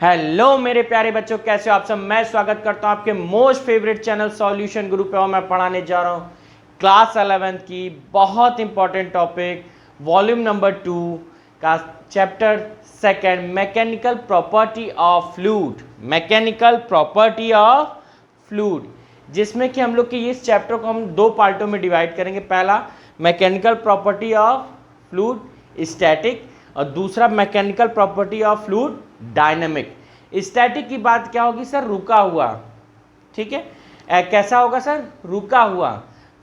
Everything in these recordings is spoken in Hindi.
हेलो मेरे प्यारे बच्चों, कैसे हो आप सब। मैं स्वागत करता हूं आपके most favourite channel solution group पे और मैं पढ़ाने जा रहा हूं क्लास 11th की बहुत इंपॉर्टेंट टॉपिक वॉल्यूम नंबर 2 का chapter second mechanical property of fluid. Mechanical property of fluid, जिसमें कि हम लोग के इस चैप्टर को हम दो पार्टों में डिवाइड करेंगे। पहला mechanical property of fluid static और दूसरा mechanical property of fluid dynamic. Static की बात क्या होगी सर? रुका हुआ। ठीक है, कैसा होगा सर? रुका हुआ।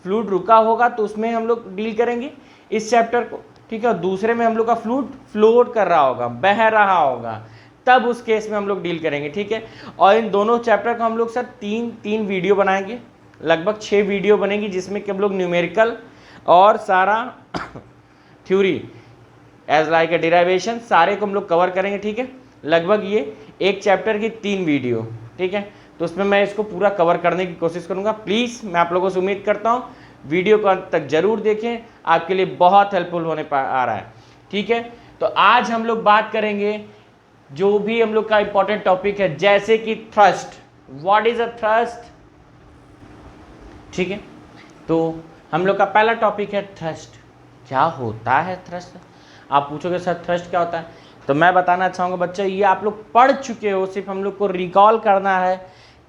फ्लूइड रुका होगा तो उसमें हम लोग डील करेंगे इस चैप्टर को। ठीक है, दूसरे में हम लोग का फ्लूइड फ्लोट कर रहा होगा, बह रहा होगा, तब उस केस में हम लोग डील करेंगे। ठीक है, और इन दोनों चैप्टर को हम लोग सर तीन वीडियो बनाएंगे, लगभग 6 वीडियो बनेगी, जिसमें कि हम लोग न्यूमेरिकल और सारा theory as like a derivation सारे को हम लोग कवर करेंगे। ठीक है, लगभग ये एक चैप्टर की 3 वीडियो। ठीक है, तो उसमें मैं इसको पूरा कवर करने की कोशिश करूंगा। प्लीज़ मैं आप लोगों से उम्मीद करता हूँ वीडियो को अंत तक जरूर देखें, आपके लिए बहुत हेल्पफुल होने आ रहा है। ठीक है, तो आज हम लोग बात करेंगे जो भी हम लोग का इंपॉर्टेंट टॉपिक है, जैसे कि thrust. What is a thrust? ठीक है, तो हम लोग का पहला टॉपिक है थ्रस्ट। क्या होता है थ्रस्ट? आप पूछोगे सर थ्रस्ट क्या होता है, तो मैं बताना चाहूँगा बच्चे, ये आप लोग पढ़ चुके हो, सिर्फ हम लोग को रिकॉल करना है।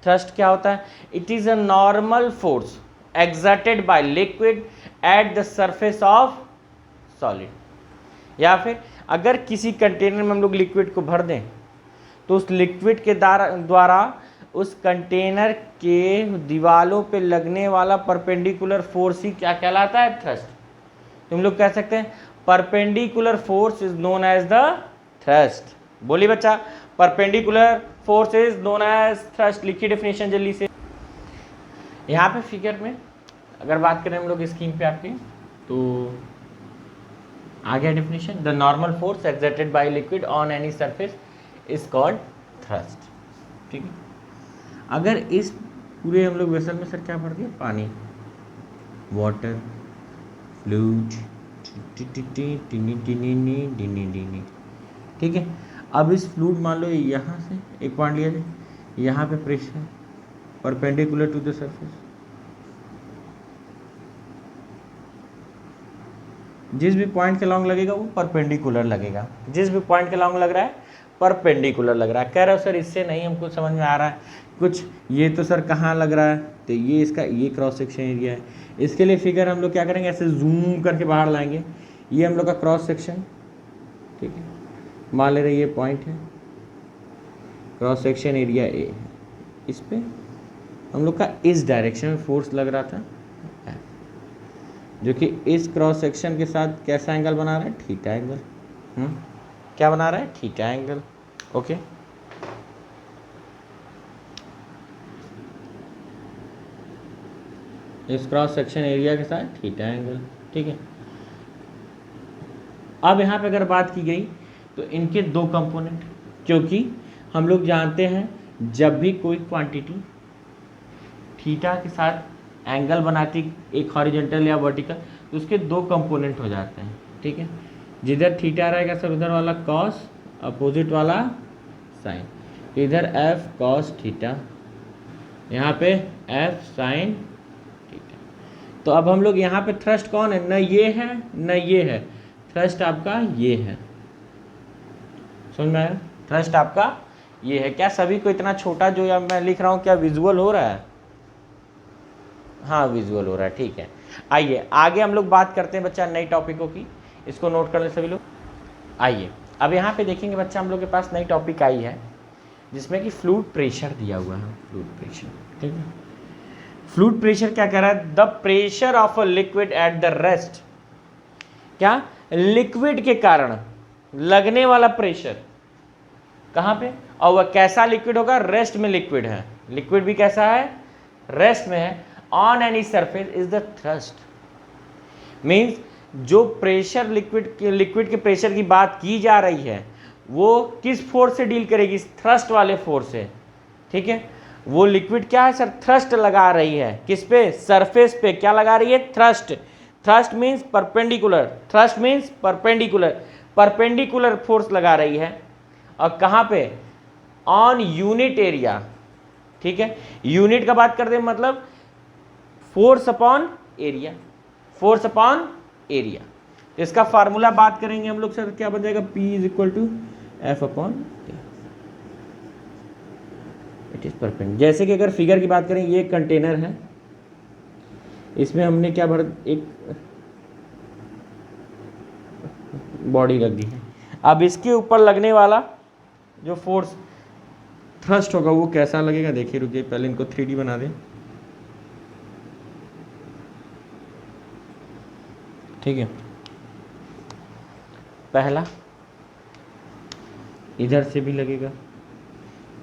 थ्रस्ट क्या होता है? It is a normal force exerted by liquid at the surface of solid. या फिर अगर किसी कंटेनर में हम लोग लिक्विड को भर दें तो उस लिक्विड के द्वारा उस कंटेनर के दीवालों पे लगने वाला परपेंडिकुलर फोर्स ही क्या कहलाता है? थ्रस्ट। तुम लोग कह सकते हैं perpendicular force is known as the thrust. बोलिए बच्चा, perpendicular force is known as thrust. लिखिए डेफिनेशन जल्दी से। यहाँ पे फिगर में अगर बात करें हम लोग स्क्रीन पे आपके, तो आ गया definition. The normal force exerted by liquid on any surface is called thrust. ठीक है, अगर इस पूरे हम लोग वेसल में सर क्या भर दिया? पानी, वाटर, फ्लूइड। ठीक है, अब इस फ्लूइड मान लो यहाँ से एक पॉइंट लिया जाए, यहाँ पे pressure perpendicular to the surface, जिस भी पॉइंट के लॉन्ग लगेगा वो परपेंडिकुलर लगेगा। जिस भी पॉइंट के लॉन्ग लग रहा है परपेंडिकुलर लग रहा है। कह रहे हो सर इससे नहीं हमको समझ में आ रहा है कुछ, ये तो सर कहाँ लग रहा है? तो ये इसका ये क्रॉस सेक्शन एरिया है। इसके लिए फिगर हम लोग क्या करेंगे, ऐसे जूम करके बाहर लाएंगे। ये हम लोग का क्रॉस सेक्शन, ठीक है, मान ले रहे ये पॉइंट है, क्रॉस सेक्शन एरिया ए है। इस पे हम लोग का इस डायरेक्शन में फोर्स लग रहा था, जो कि इस क्रॉस सेक्शन के साथ कैसा एंगल बना रहा है? Theta angle. क्या बना रहा है? Theta angle. ओके, इस क्रॉस सेक्शन एरिया के साथ थीटा एंगल। ठीक है, अब यहाँ पे अगर बात की गई तो इनके दो कंपोनेंट, क्योंकि हम लोग जानते हैं जब भी कोई क्वांटिटी थीटा के साथ एंगल बनाती, एक हॉरिजॉन्टल या वर्टिकल, तो उसके दो कंपोनेंट हो जाते हैं। ठीक है, जिधर थीटा रहेगा सर उधर वाला कॉस, अपोजिट वाला साइन। इधर एफ कॉस थीटा, यहाँ पे एफ साइन थीटा। तो अब हम लोग यहाँ पे थ्रस्ट कौन है? न ये है न ये है, थ्रस्ट आपका ये है। समझ में आया? थ्रस्ट आपका ये है। क्या सभी को इतना छोटा जो या मैं लिख रहा हूँ क्या विजुअल हो रहा है? हाँ विजुअल हो रहा है। ठीक है, आइए आगे हम लोग बात करते हैं बच्चा नई टॉपिकों की। इसको नोट कर ले सभी लोग। आइए अब यहाँ पे देखेंगे बच्चा, हम लोग के पास नई टॉपिक आई है जिसमें कि फ्लूइड प्रेशर दिया हुआ है। फ्लूइड प्रेशर, ठीक है, फ्लूइड प्रेशर क्या कह रहा है? The pressure of a liquid at the rest. क्या? लिक्विड के कारण लगने वाला प्रेशर कहाँ पे? और वह कैसा लिक्विड होगा? रेस्ट में लिक्विड है। लिक्विड भी कैसा है? रेस्ट में है। On any surface is the thrust. Means जो प्रेशर लिक्विड के प्रेशर की बात की जा रही है वो किस फोर्स से डील करेगी? थ्रस्ट वाले फोर्स से। ठीक है, वो लिक्विड क्या है सर? थ्रस्ट लगा रही है। किस पे? सरफेस पे। क्या लगा रही है? Thrust. Thrust means perpendicular. Thrust means perpendicular, perpendicular force लगा रही है। और कहाँ पे? ऑन यूनिट एरिया, ठीक है। यूनिट का बात करते हैं मतलब force upon area, force upon area. इसका फार्मूला बात करेंगे हम लोग सर, क्या बन जाएगा, P is equal to F upon it is perpendicular. जैसे कि अगर फिगर की बात करें, ये कंटेनर है, इसमें हमने क्या भर, एक बॉडी रख दी है। अब इसके ऊपर लगने वाला जो फोर्स थ्रस्ट होगा वो कैसा लगेगा, देखिए रुकिए, पहले इनको 3D बना दें, ठीक है। पहला इधर से भी लगेगा,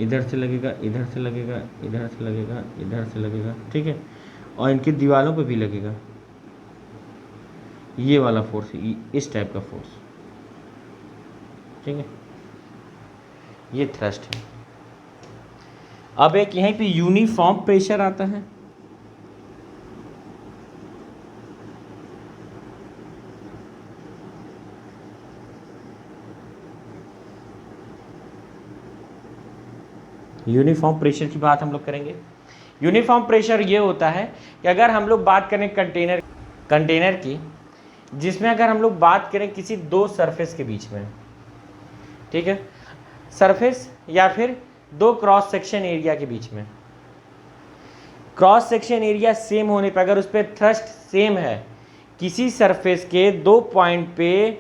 इधर से लगेगा, इधर से लगेगा, इधर से लगेगा, इधर से लगेगा, ठीक है। और इनकी दीवारों पे भी लगेगा ये वाला फोर्स, इस टाइप का फोर्स, ठीक है। ये थ्रस्ट है। अब एक यहीं पे यूनिफॉर्म प्रेशर आता है, यूनिफॉर्म प्रेशर की बात हम लोग करेंगे। यूनिफॉर्म प्रेशर ये होता है कि अगर हम लोग बात करें कंटेनर की, जिसमें अगर हम लोग बात करें किसी दो सरफेस के बीच में, ठीक है, सरफेस या फिर दो क्रॉस सेक्शन एरिया के बीच में, क्रॉस सेक्शन एरिया सेम होने पर अगर उस पर थ्रस्ट सेम है, किसी सरफेस के दो पॉइंट पे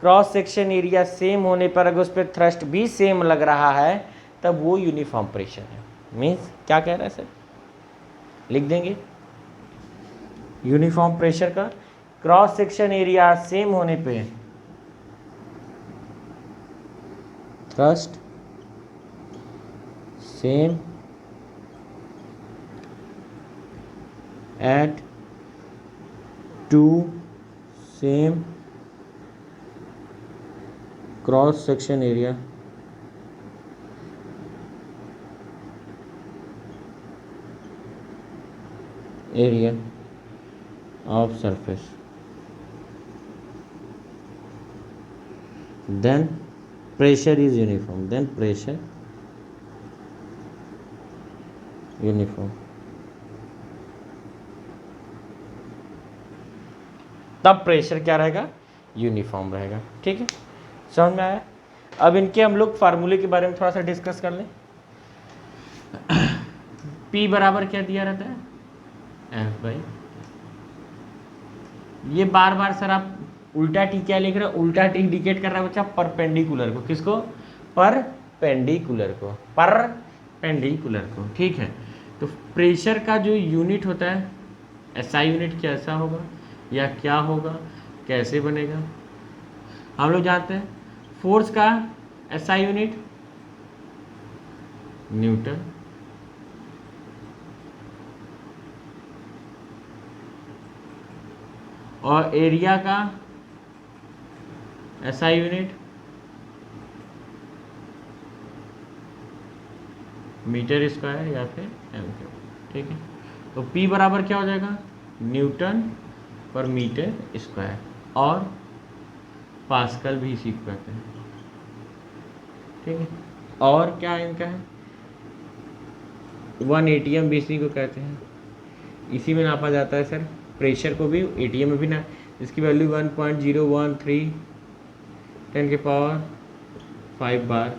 क्रॉस सेक्शन एरिया सेम होने पर अगर उस पर थ्रस्ट भी सेम लग रहा है, तब वो यूनिफॉर्म प्रेशर है। मीन्स क्या कह रहा है सर, लिख देंगे, यूनिफॉर्म प्रेशर का क्रॉस सेक्शन एरिया सेम होने पे thrust same at to same cross section area of surface, then pressure is uniform, then pressure uniform, तब प्रेशर क्या रहेगा, यूनिफॉर्म रहेगा, ठीक है। समझ में आया। अब इनके हम लोग फार्मूले के बारे में थोड़ा सा डिस्कस कर लें। P बराबर क्या दिया रहता है, F बाई, ये बार बार सर आप उल्टा टी क्या लिख रहे हो, उल्टा टी इंडिकेट कर रहा है बच्चा परपेंडिकुलर को, किसको, परपेंडिकुलर को, परपेंडिकुलर को, ठीक है। तो प्रेशर का जो यूनिट होता है, एसआई यूनिट कैसा होगा या क्या होगा, कैसे बनेगा, हम लोग जानते हैं। फोर्स का एसआई यूनिट न्यूटन, और एरिया का एसआई यूनिट मीटर स्क्वायर या फिर एम क्यूब, ठीक है। तो P बराबर क्या हो जाएगा, न्यूटन पर मीटर स्क्वायर, और पास्कल भी इसी को कहते हैं, ठीक है। और क्या इनका है, 1 ATM भी इसी को कहते हैं, इसी में नापा जाता है सर प्रेशर को भी, एटीएम में भी ना, इसकी वैल्यू 1.013 10 के पावर 5 बार,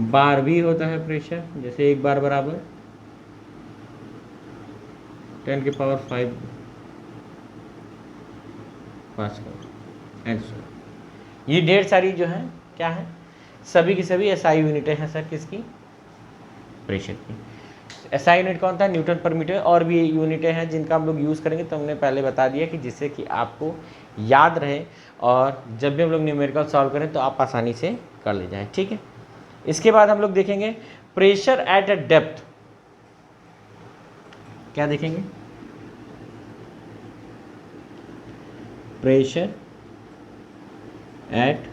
बार भी होता है प्रेशर, जैसे एक बार बराबर 10 के पावर 5 पास्कल एंड ये ढेर सारी जो है क्या है, सभी की सभी एसआई यूनिटें हैं सर, किसकी, प्रेशर की। एसआई यूनिट कौन था, न्यूटन पर मीटर। और भी यूनिटें हैं जिनका हम लोग यूज़ करेंगे, तो हमने पहले बता दिया कि जिससे कि आपको याद रहे और जब भी हम लोग न्यूमेरिकल सॉल्व करें तो आप आसानी से कर ले जाएं, ठीक है। इसके बाद हम लोग देखेंगे प्रेशर एट अ डेप्थ, क्या देखेंगे, pressure at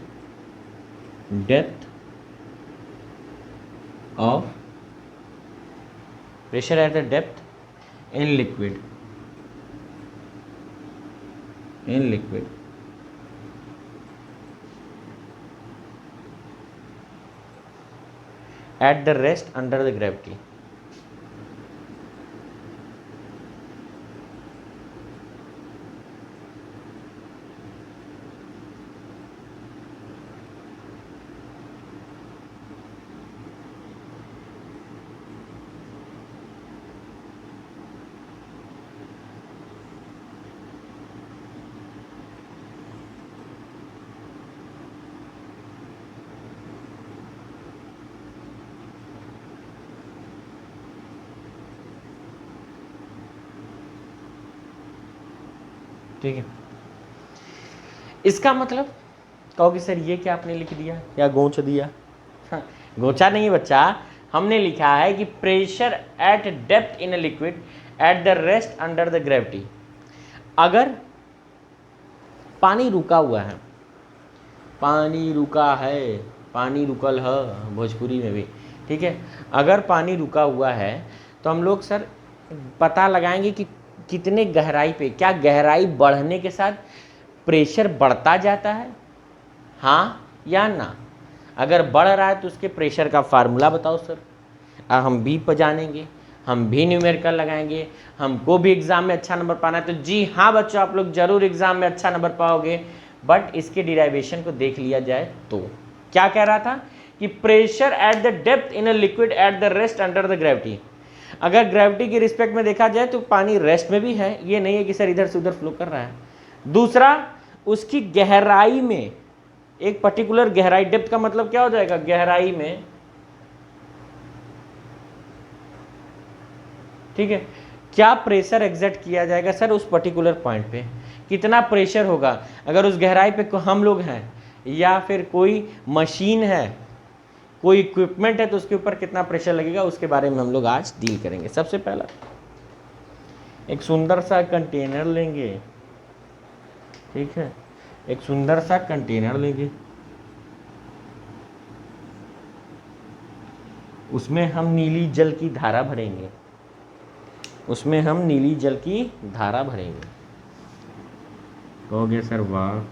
depth of, pressure at the depth in liquid, at the rest under the gravity. ठीक है, इसका मतलब कहोगे सर ये क्या आपने लिख दिया या गोंच दिया? हाँ, गोचा नहीं बच्चा, हमने लिखा है कि pressure at depth in a liquid at the rest under the gravity. अगर पानी रुका हुआ है, पानी रुका है, पानी रुकल है भोजपुरी में भी, ठीक है, अगर पानी रुका हुआ है तो हम लोग सर पता लगाएंगे कि कितने गहराई पे, क्या गहराई बढ़ने के साथ प्रेशर बढ़ता जाता है, हाँ या ना? अगर बढ़ रहा है तो उसके प्रेशर का फार्मूला बताओ सर। हम भी जानेंगे, हम भी न्यूमेरिकल लगाएंगे, हमको भी एग्जाम में अच्छा नंबर पाना है। तो जी हाँ बच्चों, आप लोग जरूर एग्जाम में अच्छा नंबर पाओगे, बट इसके डिराइवेशन को देख लिया जाए तो क्या कह रहा था कि pressure at the depth in a liquid at the rest under the gravity. अगर ग्रेविटी की रिस्पेक्ट में देखा जाए तो पानी रेस्ट में भी है, ये नहीं है कि सर इधर से उधर फ्लो कर रहा है। दूसरा, उसकी गहराई में, एक पर्टिकुलर गहराई, डेप्थ का मतलब क्या हो जाएगा, गहराई में, ठीक है, क्या प्रेशर एग्जर्ट किया जाएगा सर उस पर्टिकुलर पॉइंट पे, कितना प्रेशर होगा। अगर उस गहराई पे हम लोग हैं या फिर कोई मशीन है, कोई इक्विपमेंट है, तो उसके ऊपर कितना प्रेशर लगेगा, उसके बारे में हम लोग आज डील करेंगे। सबसे पहला एक सुंदर सा कंटेनर लेंगे, ठीक है, एक सुंदर सा कंटेनर लेंगे, उसमें हम नीली जल की धारा भरेंगे, उसमें हम नीली जल की धारा भरेंगे। कहोगे सर वाह,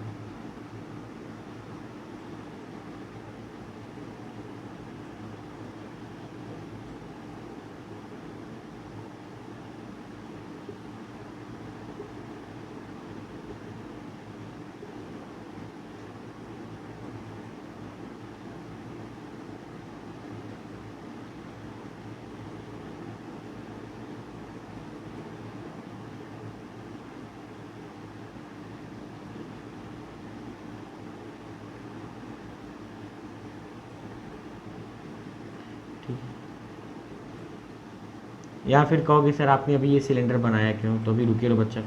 या फिर कहोगे सर आपने अभी ये सिलेंडर बनाया क्यों, तो अभी रुकिए लो बच्चा,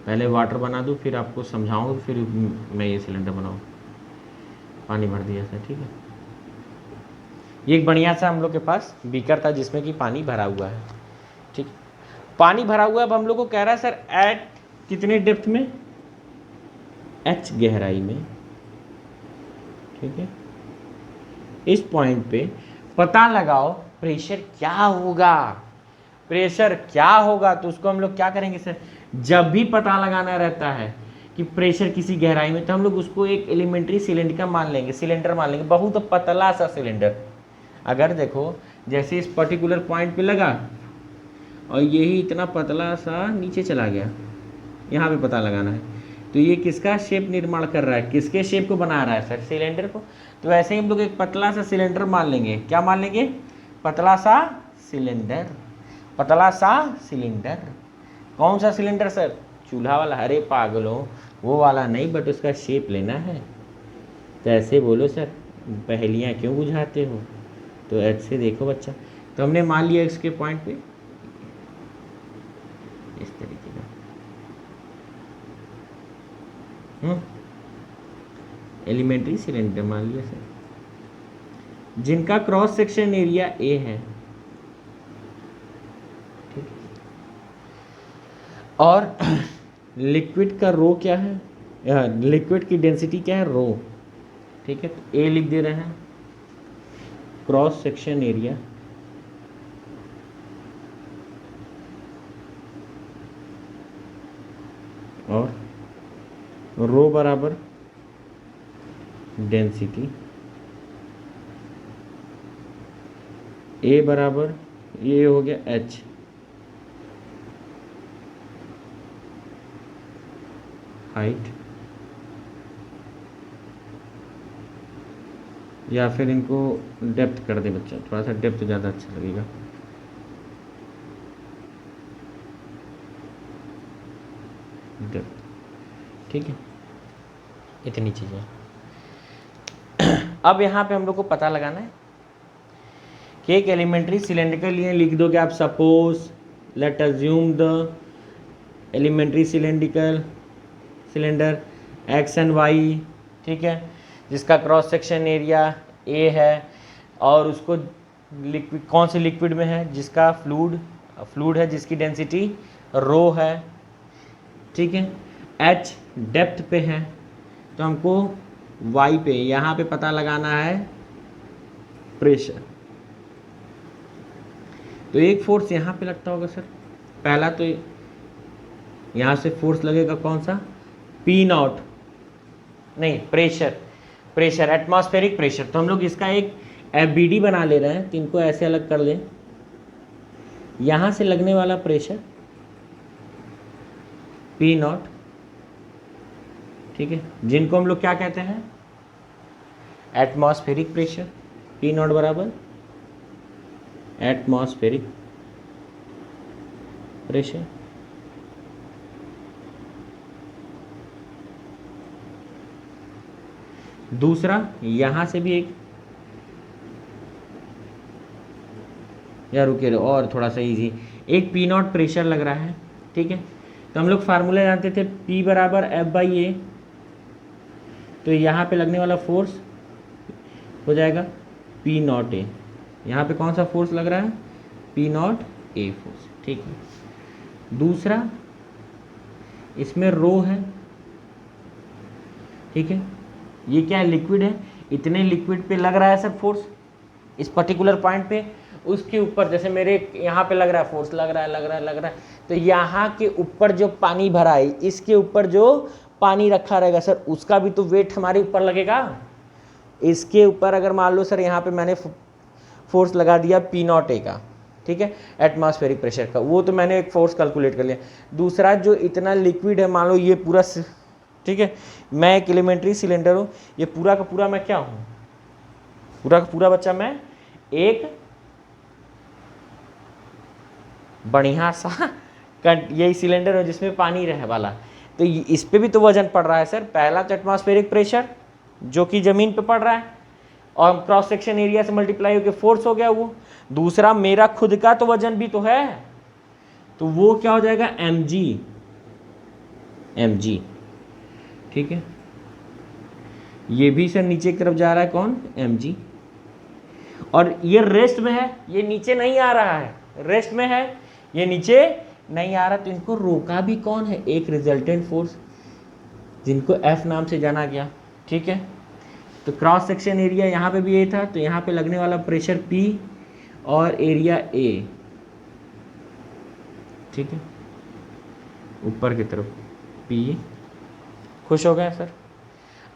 पहले वाटर बना दूँ, फिर आपको समझाऊँ, फिर मैं ये सिलेंडर बनाऊँ। पानी भर दिया सर, ठीक है। ये एक बढ़िया सा हम लोग के पास बीकर था जिसमें कि पानी भरा हुआ है, ठीक, पानी भरा हुआ है। अब हम लोग को कह रहा है सर एट कितने डेप्थ में, एच गहराई में, ठीक है, इस पॉइंट पे पता लगाओ प्रेशर क्या होगा, प्रेशर क्या होगा। तो उसको हम लोग क्या करेंगे सर, जब भी पता लगाना रहता है कि प्रेशर किसी गहराई में, तो हम लोग उसको एक एलिमेंट्री सिलेंडर का मान लेंगे, सिलेंडर मान लेंगे, बहुत पतला सा सिलेंडर। अगर देखो जैसे इस पर्टिकुलर पॉइंट पे लगा और यही इतना पतला सा नीचे चला गया, यहाँ पे पता लगाना है, तो ये किसका शेप निर्माण कर रहा है, किसके शेप को बना रहा है सर, सिलेंडर को। तो ऐसे ही हम लोग एक पतला सा सिलेंडर मान लेंगे, क्या मान लेंगे, पतला सा सिलेंडर, पतला सा सिलेंडर। कौन सा सिलेंडर सर, चूल्हा वाला? अरे पागलों, वो वाला नहीं, बट उसका शेप लेना है। तो ऐसे बोलो सर, पहेलियाँ क्यों बुझाते हो, तो ऐसे देखो बच्चा। तो हमने मान लिया इसके पॉइंट पे इस तरीके का, एलिमेंट्री सिलेंडर मान लिया सर, जिनका क्रॉस सेक्शन एरिया ए है, ठीक, और लिक्विड का रो क्या है, लिक्विड की डेंसिटी क्या है, रो, ठीक है। तो ए लिख दे रहे हैं, क्रॉस सेक्शन एरिया, और रो बराबर डेंसिटी, ए बराबर ये हो गया एच, हाइट, या फिर इनको डेप्थ कर दे बच्चा, थोड़ा सा डेप्थ ज़्यादा अच्छा लगेगा। डेप्थ, ठीक है, इतनी चीज़ें। अब यहाँ पे हम लोग को पता लगाना है कि एक एलिमेंट्री सिलेंड्रिकल लिए लिख दोगे आप, suppose let assume the elementary cylinder X and Y, ठीक है, जिसका क्रॉस सेक्शन एरिया ए है और उसको लिक्विड, कौन से लिक्विड में है, जिसका फ्लूड है, जिसकी डेंसिटी रो है, ठीक है, एच डेप्थ पे है, तो हमको वाई पे यहाँ पे पता लगाना है प्रेशर। तो एक फोर्स यहाँ पे लगता होगा सर, पहला तो यहाँ से फोर्स लगेगा कौन सा, पी नॉट, नहीं प्रेशर एटमॉस्फेरिक प्रेशर। तो हम लोग इसका एक एफबीडी बना ले रहे हैं, तो इनको ऐसे अलग कर लें। यहाँ से लगने वाला प्रेशर पी नॉट, ठीक है, जिनको हम लोग क्या कहते हैं, एटमॉस्फेरिक प्रेशर। पी नॉट बराबर एटमॉस्फेरिक प्रेशर। दूसरा यहां से भी एक, या रुके रहो और थोड़ा सा इजी, एक पी नॉट प्रेशर लग रहा है, ठीक है, तो हम लोग फार्मूला जानते थे P बराबर F बाई ए, तो यहाँ पे लगने वाला फोर्स हो जाएगा P नॉट ए। यहाँ पे कौन सा फोर्स लग रहा है, P नॉट ए फोर्स, ठीक है। दूसरा इसमें रो है, ठीक है, ये क्या है, लिक्विड है, इतने लिक्विड पे लग रहा है सर फोर्स इस पर्टिकुलर पॉइंट पे, उसके ऊपर जैसे मेरे यहाँ पे लग रहा है फोर्स, लग रहा है, तो यहाँ के ऊपर जो पानी भरा है, इसके ऊपर जो पानी रखा रहेगा सर, उसका भी तो वेट हमारे ऊपर लगेगा। इसके ऊपर अगर मान लो सर यहाँ पे मैंने फोर्स लगा दिया पी नॉट ए का, ठीक है, एटमॉस्फेरिक प्रेशर का, वो तो मैंने एक फोर्स कैलकुलेट कर लिया। दूसरा जो इतना लिक्विड है, मान लो ये पूरा, ठीक है, मैं एक एलिमेंट्री सिलेंडर हूँ, ये पूरा का पूरा मैं क्या हूँ, पूरा का पूरा बच्चा मैं एक बढ़िया सा यही सिलेंडर है जिसमें पानी रहे वाला, तो इस पे भी तो वजन पड़ रहा है सर। पहला तो एटमॉस्फेरिक प्रेशर जो कि जमीन पे पड़ रहा है और क्रॉस सेक्शन एरिया से मल्टीप्लाई होकर फोर्स हो गया वो। दूसरा मेरा खुद का तो वजन भी तो है, तो वो क्या हो जाएगा, mg, ठीक है। ये भी सर नीचे की तरफ जा रहा है, कौन, mg, और ये रेस्ट में है, ये नीचे नहीं आ रहा है, रेस्ट में है, ये नीचे नहीं आ रहा, तो इनको रोका भी कौन है, एक रिजल्टेंट फोर्स, जिनको F नाम से जाना गया, ठीक है। तो क्रॉस सेक्शन एरिया यहाँ पे भी A था, तो यहाँ पे लगने वाला प्रेशर P और एरिया A, ठीक है, ऊपर की तरफ P। खुश हो गए सर।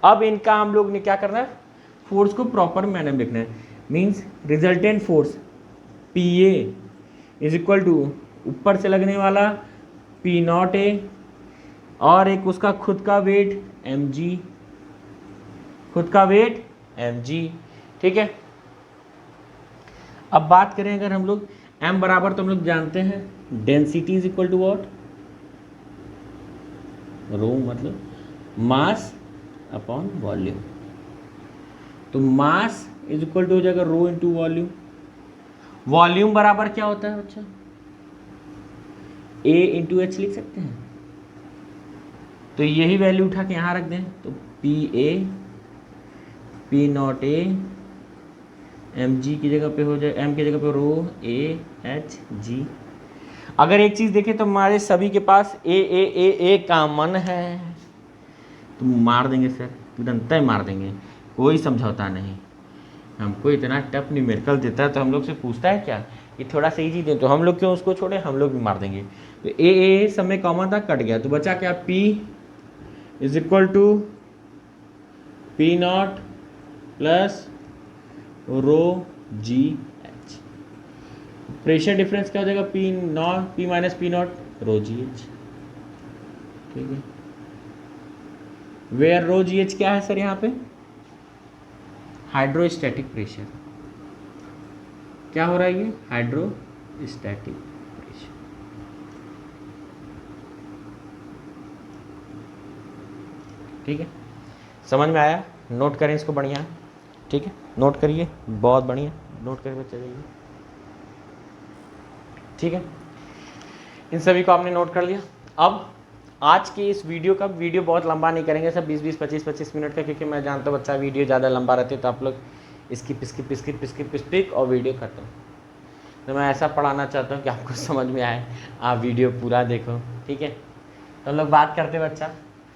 अब इनका हम लोग ने क्या करना है, फोर्स को प्रॉपर मैनर में लिखना है, means resultant force PA is equal to ऊपर से लगने वाला P नॉट ए और एक उसका खुद का वेट mg, खुद का वेट mg, ठीक है। अब बात करें अगर हम लोग m बराबर, तो हम लोग जानते हैं density is equal to what, rho मतलब मास अपॉन वॉल्यूम, तो मास इज इक्वल टू हो जाएगा रो इंटू वॉल्यूम। वॉल्यूम बराबर क्या होता है बच्चा, A इंटू एच लिख सकते हैं, तो यही वैल्यू उठा के यहाँ रख दें, तो PA P not a mg की जगह पे हो जाए, m की जगह पे रो AHG। अगर एक चीज़ देखें तो हमारे सभी के पास A कॉमन है, तो मार देंगे सर, एकदम तय मार देंगे, कोई समझौता नहीं। हमको इतना टफ न्यूमेरिकल देता है तो हम लोग से पूछता है क्या कि थोड़ा सा इजी दें, तो हम लोग क्यों उसको छोड़े, हम लोग भी मार देंगे। तो ए सब में कॉमन था, कट गया, तो बचा क्या, P is equal to P not plus rho GH, pressure difference क्या हो जाएगा, P not, P minus P not rho ji H, ठीक है। वेयर रो जी एच क्या है सर यहाँ पे, हाइड्रोस्टैटिक प्रेशर। क्या हो रहा है ये, हाइड्रोस्टैटिक प्रेशर। ठीक है, समझ में आया, नोट करें इसको बढ़िया, ठीक है, नोट करिए, बहुत बढ़िया, नोट करके बच्चे जाइए, ठीक है। इन सभी को आपने नोट कर लिया। अब आज के इस वीडियो का, वीडियो बहुत लंबा नहीं करेंगे सब, 20-20, 25-25 मिनट का, क्योंकि मैं जानता हूँ बच्चा वीडियो ज़्यादा लंबा रहती है तो आप लोग स्किप और वीडियो खत्म। तो मैं ऐसा पढ़ाना चाहता हूँ कि आपको समझ में आए, आप वीडियो पूरा देखो, ठीक है। तो हम लोग बात करते हैं बच्चा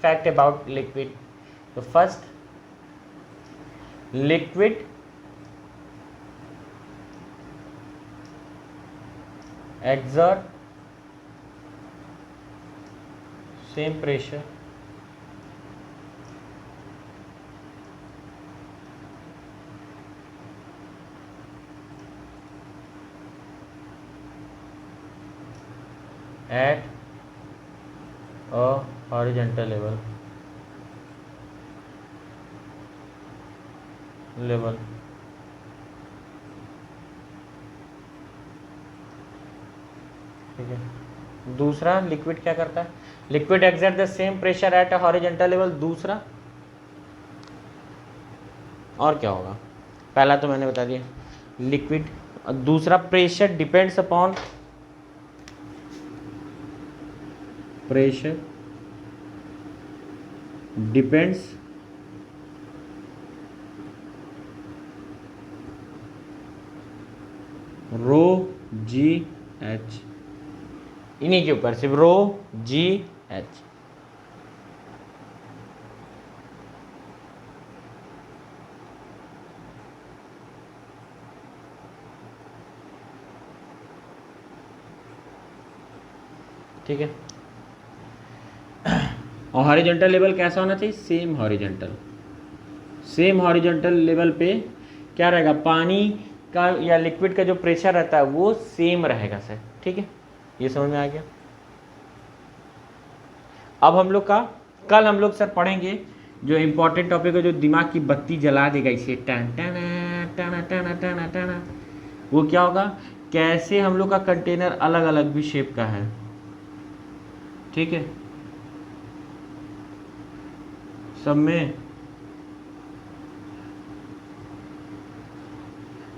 फैक्ट अबाउट लिक्विड। तो first, liquid exert same pressure at a horizontal level ठीक है। दूसरा, लिक्विड क्या करता है, liquid exert the same pressure at a horizontal level. दूसरा और क्या होगा, पहला तो मैंने बता दिया लिक्विड, दूसरा pressure depends upon, pressure depends rho जी एच, इन्हीं के ऊपर सिर्फ रो जी एच। ठीक है, और हॉरिजॉन्टल लेवल कैसा होना चाहिए, same horizontal, same horizontal level पे क्या रहेगा, पानी का या लिक्विड का जो प्रेशर रहता है वो सेम रहेगा सर, ठीक है, ये समझ में आ गया। अब हम लोग का कल हम लोग सर पढ़ेंगे जो इम्पोर्टेंट टॉपिक है, जो दिमाग की बत्ती जला देगा इसे, टन टन टन टन टन टन, वो क्या होगा, कैसे हम लोग का कंटेनर अलग अलग भी शेप का है, ठीक है, सब में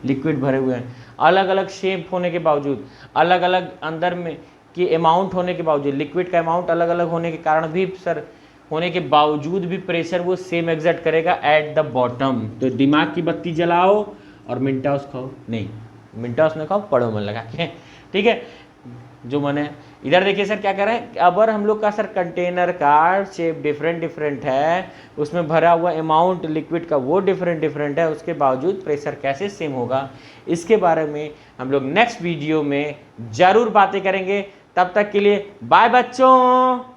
लिक्विड भरे हुए हैं, अलग अलग शेप होने के बावजूद, अलग अलग अंदर में की अमाउंट होने के बावजूद, लिक्विड का अमाउंट अलग अलग होने के कारण भी सर, होने के बावजूद भी प्रेशर वो सेम एग्जर्ट करेगा एट द बॉटम। तो दिमाग की बत्ती जलाओ और मिंटास खाओ, नहीं मिंटास न खाओ, पढ़ो मन लगा के, ठीक है। जो मैंने इधर देखिए सर क्या कर रहे हैं, अगर हम लोग का सर कंटेनर का शेप डिफरेंट है, उसमें भरा हुआ अमाउंट लिक्विड का वो डिफरेंट है, उसके बावजूद प्रेशर कैसे सेम होगा, इसके बारे में हम लोग नेक्स्ट वीडियो में जरूर बातें करेंगे। तब तक के लिए बाय बच्चों।